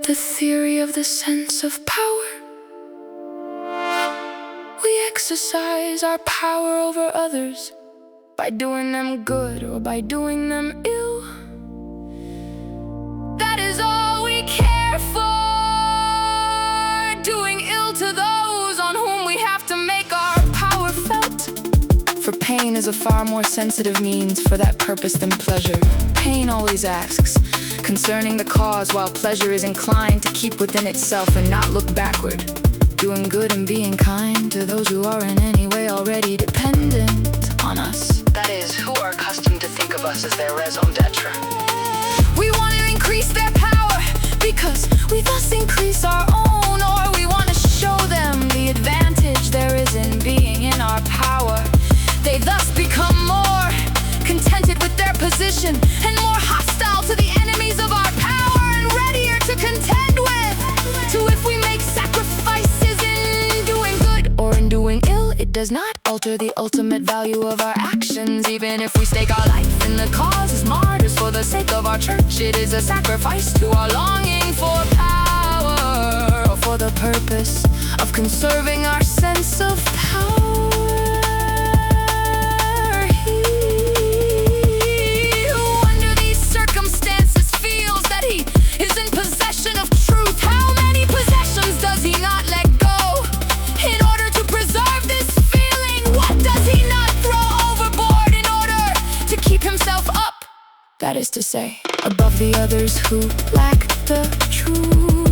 the theory of the sense of power. We exercise our power over others by doing them good or by doing them ill. That is all we care for, doing ill to those on whom we have to make our power felt. For pain is a far more sensitive means for that purpose than pleasure. Pain always asks concerning the cause, while pleasure is inclined to keep within itself and not look backward. Doing good and being kind to those who are in any way already dependent on us. That is, who are accustomed to think of us as their raison d'etre. We want to increase their power because we thus increase our own, or we want to show them the advantage there is in being in our power. They thus become more contented with their position and more hostile to the enemies of our power and readier to contend with. So if we make sacrifices in doing good or in doing ill, it does not alter the ultimate value of our actions. Even if we stake our life in the cause as martyrs for the sake of our church, it is a sacrifice to our longing for power, or for the purpose of conserving our sense of power. He who under these circumstances feels that he is in possession of truth, how many possessions does he not let go in order to preserve this feeling? What does he not throw overboard in order to keep himself up? That is to say, above the others who lack the truth.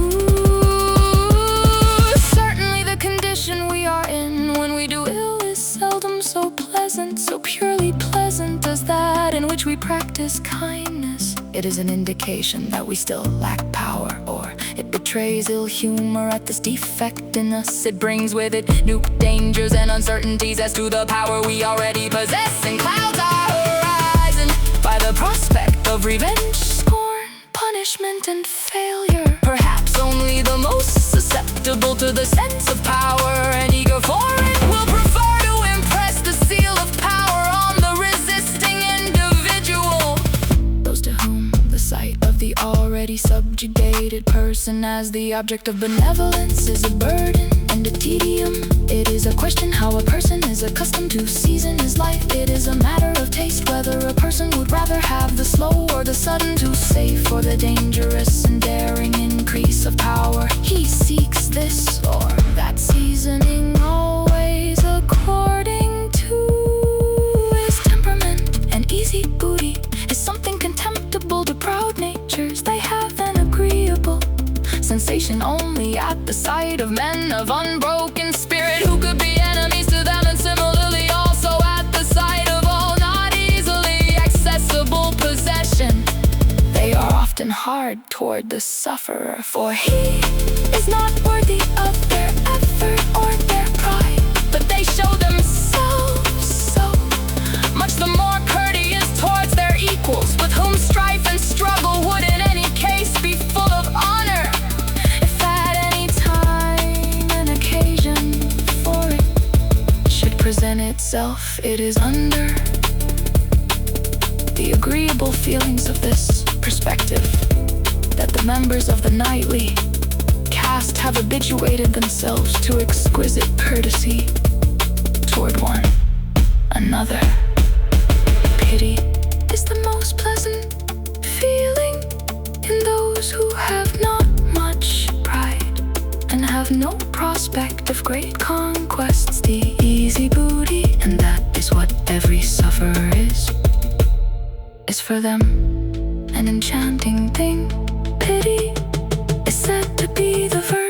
Certainly the condition we are in when we do ill is seldom so pleasant, so purely pleasant as that in which we practice kindness. It is an indication that we still lack power, or it betrays ill humor at this defect in us. It brings with it new dangers and uncertainties as to the power we already possess, and clouds our horizon by the prospect of revenge, scorn, punishment, and failure. Perhaps only the most susceptible to the sense of power and eager for it will prefer to impress the seal of power on the resisting individual. Those to whom the sight of the already subjugated person as the object of benevolence is a burden and a tedium. It is a question how a person is accustomed to season his life. It is a matter of taste whether a person would rather have the slow or the sudden, too safe or the dangerous and daring increase of power. He seeks this or that seasoning, always according to his temperament. And easy booty is something contemptible to proud natures. They have an agreeable sensation only at the sight of men of unbroken spirit who could be enemies to them, and similarly also at the sight of all not easily accessible possession. They are often hard toward the sufferer, for he is not worthy of their effort or their pride, but they show themselves so much the more courteous towards their equals, with whom strife and struggle would in any case be full of honor. If at any time an occasion for it should present itself, it is under the agreeable feelings of this perspective that the members of the nightly caste have habituated themselves to exquisite courtesy toward one another. Pity is the most pleasant feeling in those who have not much pride and have no prospect of great conquests. The easy booty, and that is what every sufferer is for them an enchanting thing. Pity is said to be the virtue